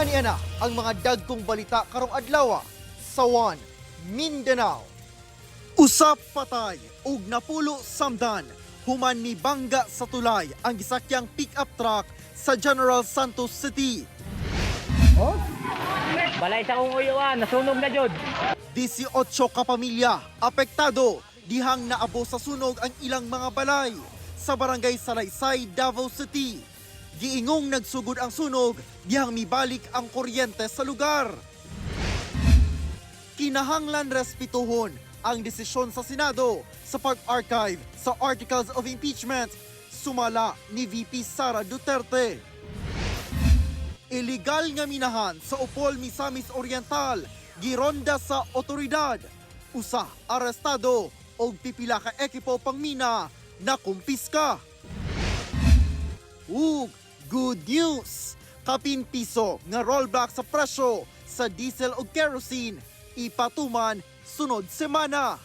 Aniana ang mga dagkong balita karong adlawa sa Mindanao. Usap patay ug napulo samdan human ni bangga sa tulay ang gisakyang pick-up truck sa General Santos City. Oh? Balay sa kong uyuan, nasunog na jud. 18 ka pamilya apektado dihang naabo sa sunog ang ilang mga balay sa barangay Salaysay, Davao City. Giingong nagsugod ang sunog dihang mibalik ang kuryente sa lugar. Kinahanglan respetuhon ang desisyon sa Senado sa pag-archive sa Articles of Impeachment sumala ni VP Sara Duterte. Illegal nga minahan sa Upol, Misamis Oriental gironda sa otoridad. Usa arestado o pipila ka ekipo pangmina na kumpiska. Ug good news! Kapin piso nga rollback sa presyo sa diesel o kerosene ipatuman sunod semana.